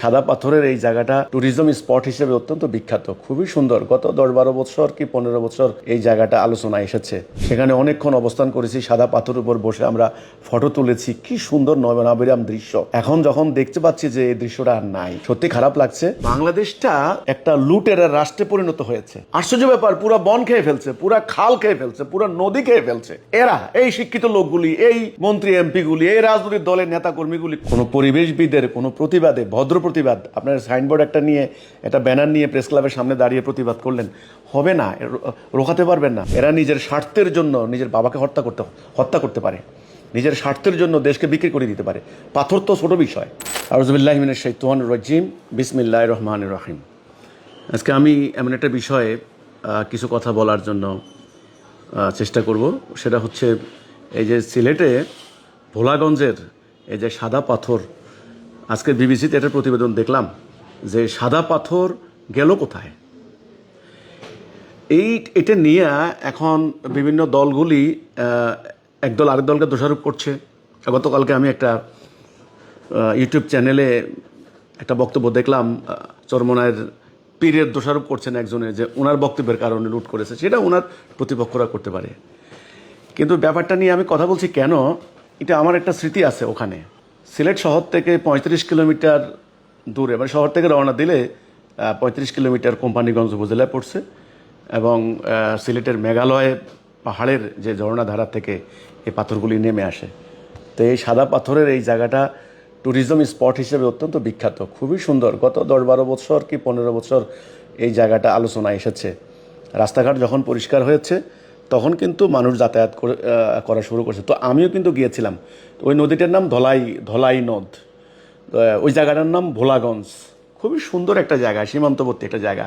সাদা পাথরের এই জায়গাটা ট্যুরিজম স্পট হিসেবে অত্যন্ত বিখ্যাত, খুবই সুন্দর। গত 10-12 বছর কি 15 বছর এই জায়গাটা আলোচনায় এসেছে। সেখানে অনেকক্ষণ অবস্থান করেছি, সাদা পাথরের উপর বসে আমরা ফটো তুলেছি। কি সুন্দর নয়নাভিরাম দৃশ্য। এখন যখন দেখতে পাচ্ছি যে এই দৃশ্যটা আর নাই, সত্যি খারাপ লাগছে। বাংলাদেশটা একটা লুটের রাষ্ট্রে পরিণত হয়েছে। আশ্চর্য ব্যাপার, পুরা বন খেয়ে ফেলছে, পুরা খাল খেয়ে ফেলছে, পুরা নদী খেয়ে ফেলছে। এরা, এই শিক্ষিত লোকগুলি, এই মন্ত্রী এমপি গুলি, এই রাজনৈতিক দলের নেতা কর্মীগুলি কোনো পরিবেশবিদের কোনো প্রতিবাদে, ভদ্র প্রতিবাদ, আপনার সাইনবোর্ড একটা নিয়ে, একটা ব্যানার নিয়ে প্রেস ক্লাবের সামনে দাঁড়িয়ে প্রতিবাদ করলেন, হবে না, রোখাতে পারবেন না। এরা নিজের স্বার্থের জন্য নিজের বাবাকে হত্যা করতে পারে, নিজের স্বার্থের জন্য দেশকে বিক্রি করে দিতে পারে। পাথর তো ছোট বিষয়। আউযুবিল্লাহি মিনাশ শাইতানির রাজিম, বিসমিল্লাহির রহমানির রহিম। আজকে আমি এমন একটা বিষয়ে কিছু কথা বলার জন্য চেষ্টা করব। সেটা হচ্ছে এই যে সিলেটে ভোলাগঞ্জের এই যে সাদা পাথর, আজকে বিবিসিতে একটা প্রতিবেদন দেখলাম যে সাদা পাথর গেল কোথায়। এটা নিয়ে এখন বিভিন্ন দলগুলি একদল আরেক দলকে দোষারোপ করছে। গতকালকে আমি একটা ইউটিউব চ্যানেলে একটা বক্তব্য দেখলাম, চরমনায়ের পীরের দোষারোপ করছেন একজনে যে ওনার বক্তব্যের কারণে লুট করেছে। সেটা ওনার প্রতিপক্ষরা করতে পারে, কিন্তু ব্যাপারটা নিয়ে আমি কথা বলছি কেন, এটা আমার একটা স্মৃতি আছে। ওখানে সিলেট শহর থেকে 35 কিলোমিটার দূরে, মানে শহর থেকে রওনা দিলে 35 কিলোমিটার কোম্পানিগঞ্জ উপজেলায় পড়ছে, এবং সিলেটের মেঘালয় পাহাড়ের যে ঝর্ণাধারা থেকে এই পাথরগুলি নেমে আসে। তো এই সাদা পাথরের এই জায়গাটা ট্যুরিজম স্পট হিসেবে অত্যন্ত বিখ্যাত, খুবই সুন্দর। গত 10-12 বছর কি 15 বছর এই জায়গাটা আলোচনায় এসেছে। রাস্তাঘাট যখন পরিষ্কার হয়েছে তখন কিন্তু মানুষ যাতায়াত করা শুরু করছে। তো আমিও কিন্তু গিয়েছিলাম। ওই নদীটার নাম ধলাই নদ, ওই জায়গাটার নাম ভোলাগঞ্জ। খুবই সুন্দর একটা জায়গা, সীমান্তবর্তী একটা জায়গা,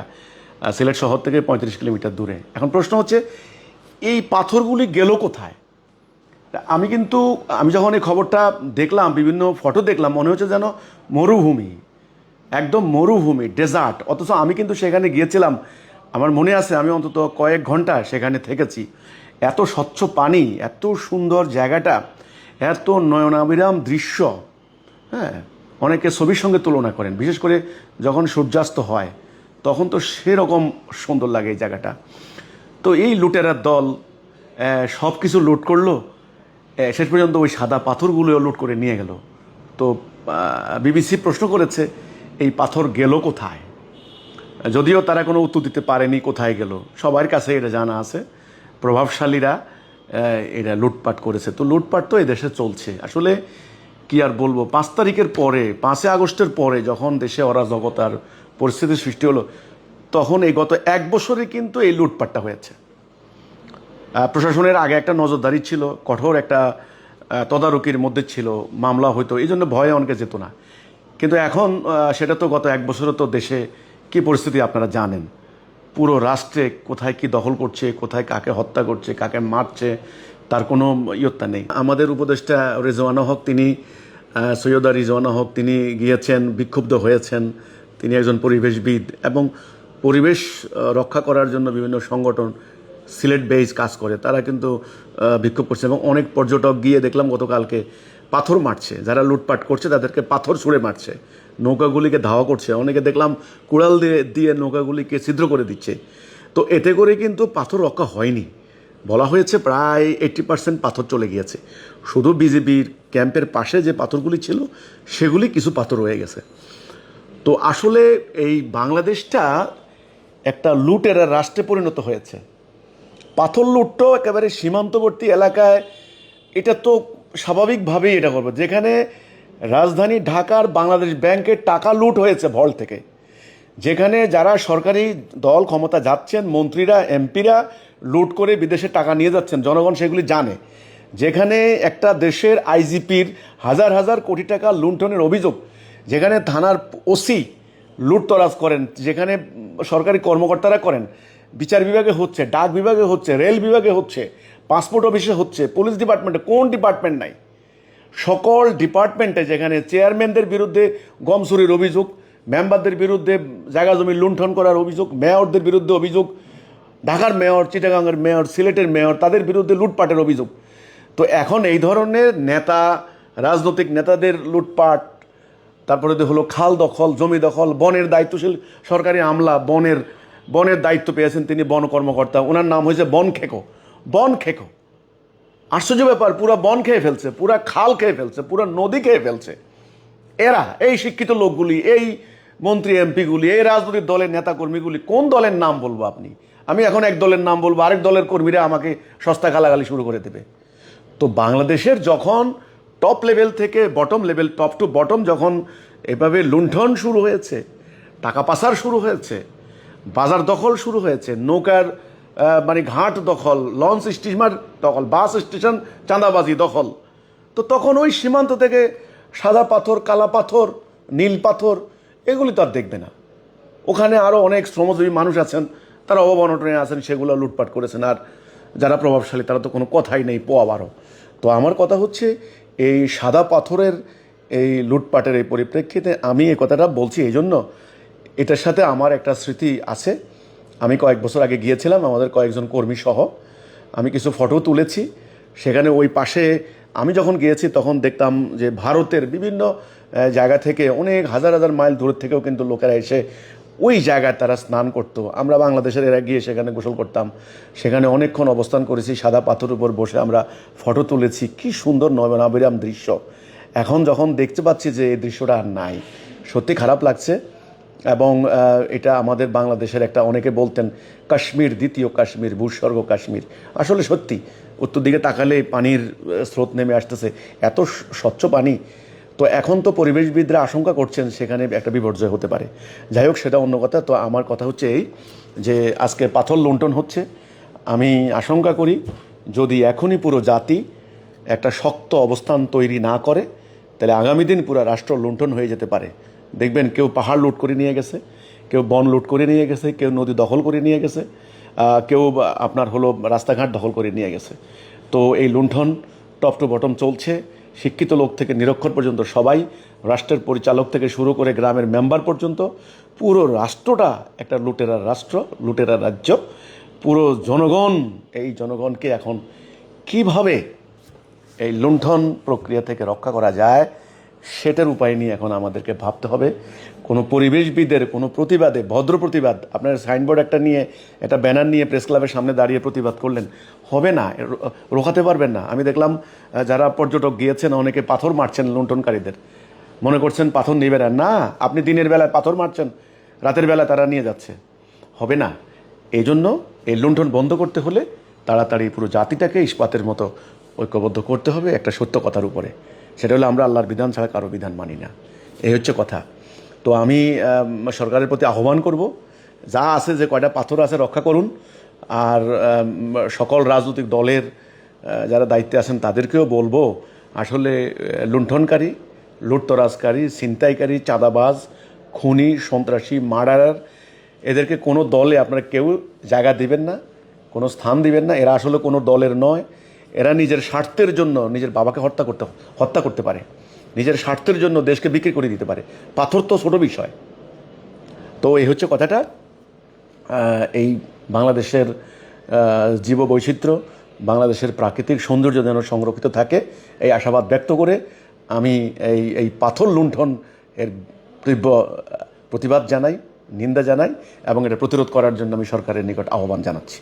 সিলেট শহর থেকে 35 কিলোমিটার দূরে। এখন প্রশ্ন হচ্ছে এই পাথরগুলি গেল কোথায়। আমি যখন এই খবরটা দেখলাম, বিভিন্ন ফটো দেখলাম, মনে হচ্ছে যেন মরুভূমি, একদম মরুভূমি, ডেজার্ট। অথচ আমি কিন্তু সেখানে গিয়েছিলাম, আমার মনে আছে আমি অন্তত কয়েক ঘন্টা সেখানে থেকেছি। এত স্বচ্ছ পানি, এত সুন্দর জায়গাটা, এত নয়নাভিরাম দৃশ্য। হ্যাঁ, অনেকে ছবির সঙ্গে তুলনা করেন, বিশেষ করে যখন সূর্যাস্ত হয় তখন তো সেরকম সুন্দর লাগে এই জায়গাটা। তো এই লুটেরার দল সব কিছু লুট করলো, শেষ পর্যন্ত ওই সাদা পাথরগুলোও লুট করে নিয়ে গেল। তো বিবিসি প্রশ্ন করেছে এই পাথর গেল কোথায়, যদিও তারা কোনো উত্তর দিতে পারেনি কোথায় গেল। সবার কাছে এটা জানা আছে, প্রভাবশালীরা এটা লুটপাট করেছে। তো লুটপাট তো এই দেশে চলছে। আসলে কি আর বলবো, 5 তারিখের পরে, 5 আগস্টের পরে যখন দেশে অরাজকতার পরিস্থিতির সৃষ্টি হলো, তখন এই গত 1 বছরে কিন্তু এই লুটপাটটা হয়েছে। প্রশাসনের আগে একটা নজরদারি ছিল, কঠোর একটা তদারকির মধ্যে ছিল, মামলা হইতো, এই জন্য ভয়ে অনেকে যেত না। কিন্তু এখন সেটা তো গত 1 বছরে তো দেশে কি পরিস্থিতি আপনারা জানেন। পুরো রাষ্ট্রে কোথায় কি দখল করছে, কোথায় কাকে হত্যা করছে, কাকে মারছে, তার কোনো ইয়ত্তা নেই। আমাদের উপদেষ্টা রিজওয়ানা হক, তিনি সৈয়দা রিজওয়ানা হক, তিনি গিয়েছেন, বিক্ষুব্ধ হয়েছেন। তিনি একজন পরিবেশবিদ এবং পরিবেশ রক্ষা করার জন্য বিভিন্ন সংগঠন সিলেট বেস কাজ করে, তারা কিন্তু বিক্ষোভ করছে। এবং অনেক পর্যটক গিয়ে দেখলাম গতকালকে পাথর মারছে, যারা লুটপাট করছে তাদেরকে পাথর ছুঁড়ে মারছে, নৌকাগুলিকে ধাওয়া করছে। অনেকে দেখলাম কুড়াল দিয়ে নৌকাগুলিকে ছিদ্র করে দিচ্ছে। তো এতে করে কিন্তু পাথর রক্ষা হয়নি। বলা হয়েছে প্রায় 80% পাথর চলে গিয়েছে। শুধু বিজেপির ক্যাম্পের পাশে যে পাথরগুলি ছিল সেগুলি কিছু পাথর রয়ে গেছে। তো আসলে এই বাংলাদেশটা একটা লুটের রাষ্ট্রে পরিণত হয়েছে। পাথর লুটটো একেবারে সীমান্তবর্তী এলাকায়, এটা তো স্বাভাবিকভাবেই এটা করবে। যেখানে রাজধানী ঢাকার বাংলাদেশ ব্যাংকের টাকা লুট হয়েছে ভল্ট থেকে, যেখানে যারা সরকারি দল ক্ষমতা যাচ্ছেন, মন্ত্রীরা এমপিরা লুট করে বিদেশে টাকা নিয়ে যাচ্ছেন, জনগণ সেগুলি জানে। যেখানে একটা দেশের আইজিপির হাজার হাজার কোটি টাকা লুণ্ঠনের অভিযোগ, যেখানে থানার ওসি লুটতরাজ করেন, যেখানে সরকারি কর্মকর্তারা করেন, বিচার বিভাগে হচ্ছে, ডাক বিভাগে হচ্ছে, রেল বিভাগে হচ্ছে, পাসপোর্ট অফিসে হচ্ছে, পুলিশ ডিপার্টমেন্টে, কোন ডিপার্টমেন্ট নাই, সকল ডিপার্টমেন্টে যেখানে চেয়ারম্যানদের বিরুদ্ধে গম চুরির অভিযোগ, মেম্বারদের বিরুদ্ধে জায়গা জমি লুণ্ঠন করার অভিযোগ, মেয়রদের বিরুদ্ধে অভিযোগ, ঢাকার মেয়র, চিটাগাংয়ের মেয়র, সিলেটের মেয়র, তাদের বিরুদ্ধে লুটপাটের অভিযোগ। তো এখন এই ধরনের নেতা, রাজনৈতিক নেতাদের লুটপাট, তারপরে হলো খাল দখল, জমি দখল, বনের দায়িত্বশীল সরকারি আমলা, বনের দায়িত্ব পেয়েছেন তিনি, বন কর্মকর্তা, ওনার নাম হয়েছে বন খেকো। আশ্চর্য ব্যাপার, পুরা বন খেয়ে ফেলছে, পুরা খাল খেয়ে ফেলছে, পুরা নদী খেয়ে ফেলছে। এরা, এই শিক্ষিত লোকগুলি, এই মন্ত্রী এমপিগুলি, এই রাজনৈতিক দলের নেতাকর্মীগুলি, কোন দলের নাম বলবো আপনি? আমি এখন এক দলের নাম বলবো, আরেক দলের কর্মীরা আমাকে সস্তা গালাগালি শুরু করে দেবে। তো বাংলাদেশের যখন টপ লেভেল থেকে bottom level, top to bottom যখন এভাবে লুণ্ঠন শুরু হয়েছে, টাকা পাচার শুরু হয়েছে, বাজার দখল শুরু হয়েছে, নৌকার মানে ঘাট দখল, লঞ্চ স্টিমার দখল, বাস স্টেশন চাঁদাবাজি দখল, তো তখন ওই সীমান্ত থেকে সাদা পাথর, কালা পাথর, নীল পাথর এগুলি তো আর দেখবে না। ওখানে আরও অনেক শ্রমজীবী মানুষ আছেন, তারা অবনটনে আছেন, সেগুলো লুটপাট করেছেন। আর যারা প্রভাবশালী তারা তো কোনো কথাই নেই, পোয়া বারো। তো আমার কথা হচ্ছে, এই সাদা পাথরের এই লুটপাটের এই পরিপ্রেক্ষিতে আমি এই কথাটা বলছি এই জন্য, এটার সাথে আমার একটা স্মৃতি আছে। আমি কয়েক বছর আগে গিয়েছিলাম আমাদের কয়েকজন কর্মী সহ, আমি কিছু ফটো তুলেছি সেখানে। ওই পাশে আমি যখন গিয়েছি তখন দেখতাম যে ভারতের বিভিন্ন জায়গা থেকে, অনেক হাজার হাজার মাইল দূর থেকেও কিন্তু লোকেরা এসে ওই জায়গায় তারা স্নান করতো। আমরা বাংলাদেশের এরা গিয়ে সেখানে গোসল করতাম, সেখানে অনেকক্ষণ অবস্থান করেছি, সাদা পাথরের উপর বসে আমরা ফটো তুলেছি। কি সুন্দর নয়নাভিরাম দৃশ্য। এখন যখন দেখতে পাচ্ছি যে এই দৃশ্যটা আর নাই, সত্যি খারাপ লাগছে। এবং এটা আমাদের বাংলাদেশের একটা, অনেকে বলতেন কাশ্মীর, দ্বিতীয় কাশ্মীর, ভূস্বর্গ কাশ্মীর। আসলে সত্যি, উত্তর দিকে তাকালে পানির স্রোত নেমে আসতেছে, এত স্বচ্ছ পানি। তো এখন তো পরিবেশবিদরা আশঙ্কা করছেন সেখানে একটা বিপর্যয় হতে পারে। যাই হোক, সেটা অন্য কথা। তো আমার কথা হচ্ছে এই যে আজকে পাথর লুণ্ঠন হচ্ছে, আমি আশঙ্কা করি যদি এখনই পুরো জাতি একটা শক্ত অবস্থান তৈরি না করে, তাহলে আগামী দিন পুরো রাষ্ট্র লুণ্ঠন হয়ে যেতে পারে। দেখবেন কেউ পাহাড় লুট করে নিয়ে গেছে, কেউ বন লুট করে নিয়ে গেছে, কেউ নদী দখল করে নিয়ে গেছে, কেউ আপনার হলো রাস্তাঘাট দখল করে নিয়ে গেছে। তো এই লুণ্ঠন টপ টু বটম চলছে, শিক্ষিত লোক থেকে নিরক্ষর পর্যন্ত সবাই, রাষ্ট্রের পরিচালক থেকে শুরু করে গ্রামের মেম্বার পর্যন্ত, পুরো রাষ্ট্রটা একটা লুটেরার রাষ্ট্র, লুটেরার রাজ্য। পুরো জনগণ, এই জনগণকে এখন কিভাবে এই লুণ্ঠন প্রক্রিয়া থেকে রক্ষা করা যায় সেটার উপায় নিয়ে এখন আমাদেরকে ভাবতে হবে। কোনো পরিবেশবিদের কোনো প্রতিবাদে, ভদ্র প্রতিবাদ, আপনার সাইনবোর্ড একটা নিয়ে, একটা ব্যানার নিয়ে প্রেস ক্লাবের সামনে দাঁড়িয়ে প্রতিবাদ করলেন হবে না, রোখাতে পারবেন না। আমি দেখলাম যারা পর্যটক গিয়েছেন অনেকে পাথর মারছেন লুণ্ঠনকারীদের, মনে করছেন পাথর নিবে না। আপনি দিনের বেলায় পাথর মারছেন, রাতের বেলা তারা নিয়ে যাচ্ছে, হবে না। এই জন্য এই লুণ্ঠন বন্ধ করতে হলে তাড়াতাড়ি পুরো জাতিটাকে ইস্পাতের মতো ঐক্যবদ্ধ করতে হবে একটা সত্য কথার উপরে। সেটা হলো আমরা আল্লাহর বিধান ছাড়া কারো বিধান মানি না, এই হচ্ছে কথা। তো আমি সরকারের প্রতি আহ্বান করব, যা আছে, যে কয়টা পাথর আছে রক্ষা করুন। আর সকল রাজনৈতিক দলের যারা দায়িত্বে আছেন তাদেরকেও বলবো, আসলে লুণ্ঠনকারী, লুটতরাজকারী, ছিনতাইকারী, চাঁদাবাজ, খুনি, সন্ত্রাসী, মার্ডারার, এদেরকে কোনো দলে আপনারা কেউ জায়গা দিবেন না, কোনো স্থান দিবেন না। এরা আসলে কোনো দলের নয়। এরা নিজের স্বার্থের জন্য নিজের বাবাকে হত্যা করতে পারে, নিজের স্বার্থের জন্য দেশকে বিক্রি করে দিতে পারে। পাথর তো ছোটো বিষয়। তো এই হচ্ছে কথাটা। এই বাংলাদেশের জীববৈচিত্র্য, বাংলাদেশের প্রাকৃতিক সৌন্দর্য যেন সংরক্ষিত থাকে, এই আশাবাদ ব্যক্ত করে আমি এই পাথর লুণ্ঠন এর তীব্র প্রতিবাদ জানাই, নিন্দা জানাই, এবং এটা প্রতিরোধ করার জন্য আমি সরকারের নিকট আহ্বান জানাচ্ছি।